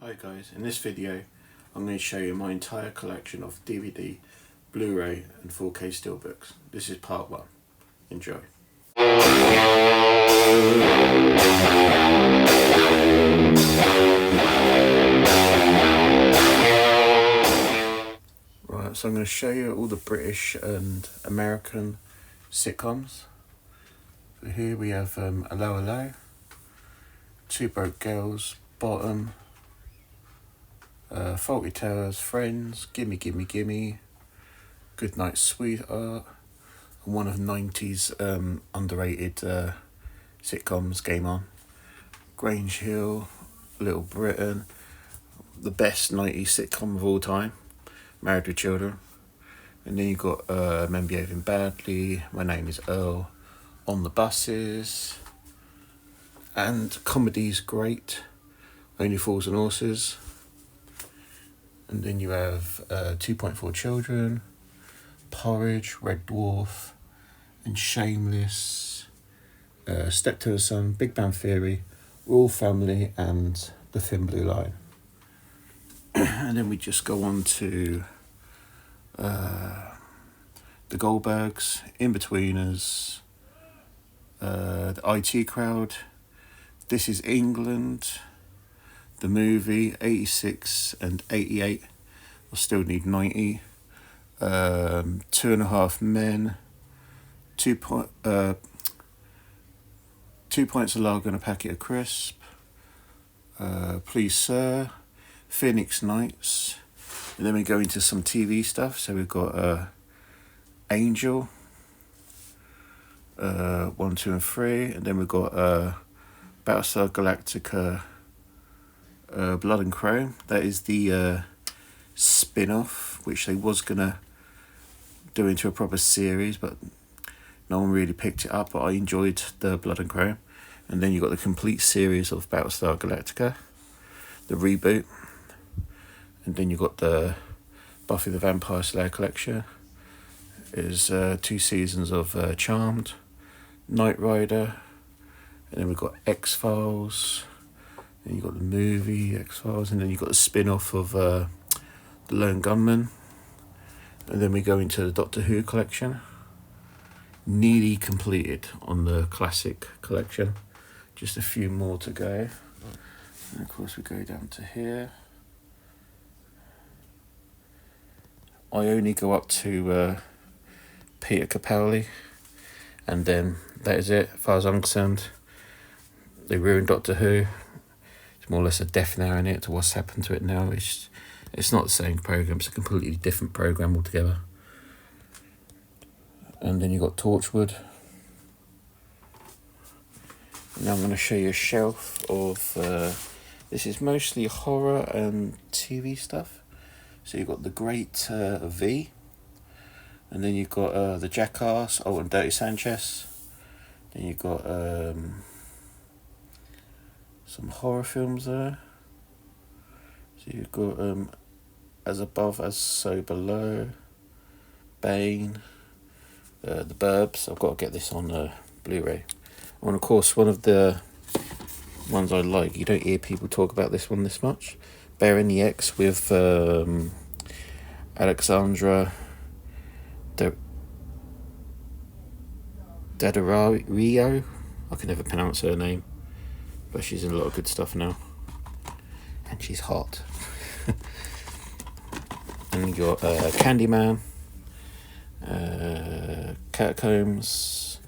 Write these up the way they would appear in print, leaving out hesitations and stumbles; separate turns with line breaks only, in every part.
Hi guys, in this video I'm going to show you my entire collection of DVD, Blu-ray and 4K steelbooks. This is part 1. Enjoy. Right, so I'm going to show you all the British and American sitcoms. So here we have Hello Hello, Two Broke Girls, Bottom, Faulty Towers, Friends, Gimme Gimme Gimme, Good Night Sweetheart, and one of the 90s underrated sitcoms, Game On, Grange Hill, Little Britain, the best 90s sitcom of all time, Married with Children, and then you got Men Behaving Badly, My Name is Earl, On the Buses, and comedy's great, Only Fools and Horses. And then you have 2.4 Children, Porridge, Red Dwarf, and Shameless, Step to the Sun, Big Bang Theory, Royal Family, and The Thin Blue Line. And then we just go on to The Goldbergs, In-Betweeners, The IT Crowd, This Is England, the movie, 86 and 88. I still need 90. 2.5 Men. 2 pints of lager and a packet of crisp. Please Sir. Phoenix Nights. And then we go into some TV stuff. So we've got Angel. 1, 2 and 3. And then we've got Battlestar Galactica, Blood and Chrome. That is the spin-off, which they was gonna do into a proper series, but no one really picked it up. But I enjoyed the Blood and Chrome. And then you got the complete series of Battlestar Galactica, the reboot. And then you got the Buffy the Vampire Slayer collection. Is 2 seasons of Charmed, Knight Rider, and then we've got X-Files. Then you got the movie X-Files, and then you got the spin-off of The Lone Gunman. And then we go into the Doctor Who collection. Nearly completed on the classic collection. Just a few more to go. And of course we go down to here. I only go up to Peter Capaldi, and then that is it. As far as I'm concerned, they ruined Doctor Who. More or less a death now in it to what's happened to it now. It's not the same program, it's a completely different program altogether. And then you got Torchwood. Now I'm going to show you a shelf of this is mostly horror and TV stuff. So you've got The Great V, and then you've got The Jackass, Old and Dirty Sanchez. Then you've got some horror films there. So you've got As Above, As So Below, Bane, The Burbs. I've got to get this on Blu-ray. And of course, one of the ones I like, you don't hear people talk about this one this much, Bearing the X with Alexandra Daddario. I can never pronounce her name, but she's in a lot of good stuff now, and she's hot. And you got Candyman, Catacombs.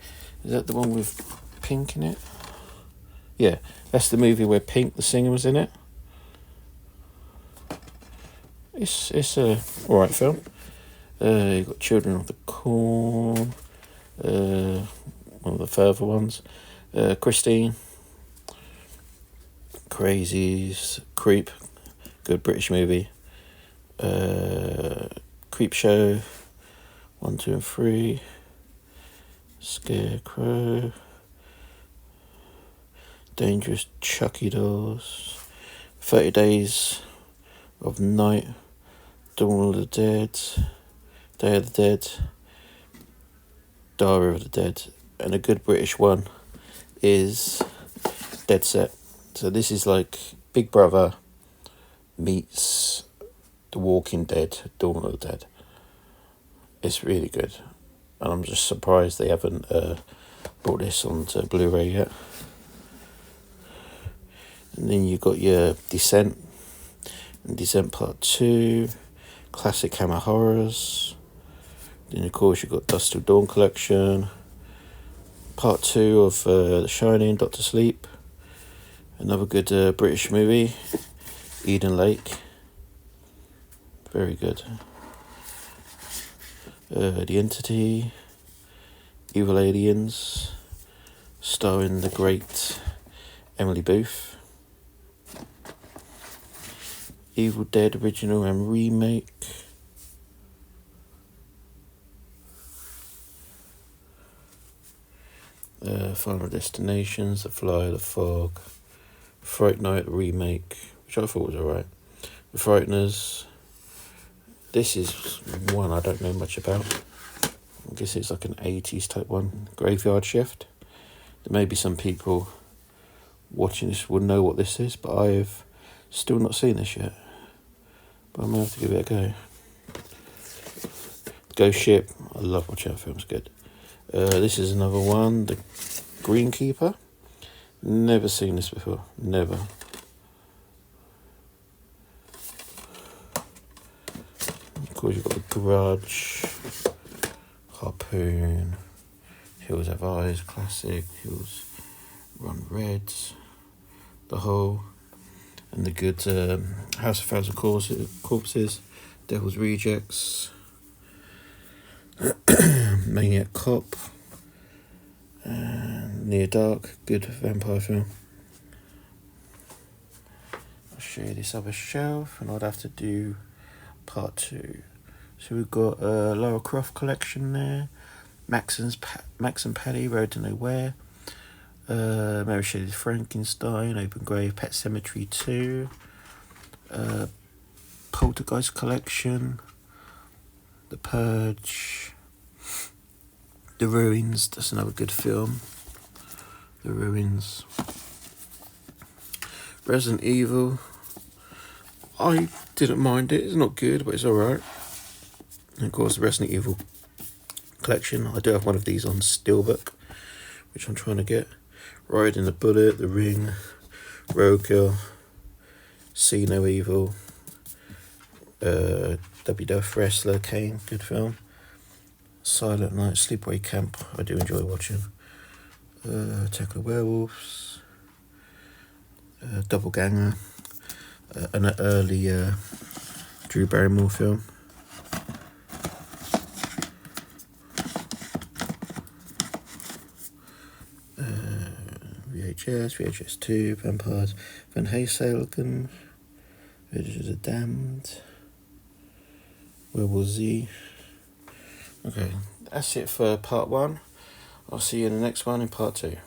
Is that the one with Pink in it? Yeah, that's the movie where Pink, the singer, was in it. It's a alright film. You got Children of the Corn, one of the further ones. Christine, Crazies, Creep, good British movie. Creep Show, 1, 2 and 3. Scarecrow, Dangerous Chucky Dolls, 30 Days of Night, Dawn of the Dead, Day of the Dead, Diary of the Dead, and a good British one is Dead Set. So this is like Big Brother meets The Walking Dead, Dawn of the Dead. It's really good. And I'm just surprised they haven't brought this onto Blu-ray yet. And then you got your Descent, and Descent Part 2, Classic Hammer Horrors. Then of course you've got Dusk Till Dawn Collection, Part 2 of The Shining, Doctor Sleep. Another good British movie, Eden Lake. Very good. The Entity, Evil Aliens, starring the great Emily Booth. Evil Dead original and remake. Final Destinations, The Fly, The Fog, Fright Night remake, which I thought was alright. The Frighteners. This is one I don't know much about. I guess it's like an 80s type one. Graveyard Shift. There may be some people watching this will know what this is, but I've still not seen this yet. But I'm going to have to give it a go. Ghost Ship. I love watching that film, it's good. This is another one, The Greenkeeper. Never seen this before, never. Of course you've got The Grudge, Harpoon, Hills Have Eyes, classic, Hills Run Reds, The Hole, and the good House of Thousand Corpses, Devil's Rejects, Maniac Cop, and Near Dark, good vampire film. I'll show you this other shelf, and I'd have to do part 2. So we've got Lara Croft collection there, Max and Paddy, Road to Nowhere, Mary Shelley's Frankenstein, Open Grave, Pet Sematary 2, Poltergeist collection, The Purge, The Ruins, that's another good film, The Ruins, Resident Evil. I didn't mind it, it's not good, but it's alright. And of course the Resident Evil collection, I do have one of these on steelbook, which I'm trying to get. Riding the Bullet, The Ring, Roadkill, See No Evil, WWF Wrestler, Kane, good film. Silent Night, Sleepaway Camp, I do enjoy watching. Attack of the Werewolves, Double Ganger, an early Drew Barrymore film. VHS 2, Vampires, Van Helsing, Villages of Damned, Werewolf Z. Okay, that's it for part 1. I'll see you in the next one in part 2.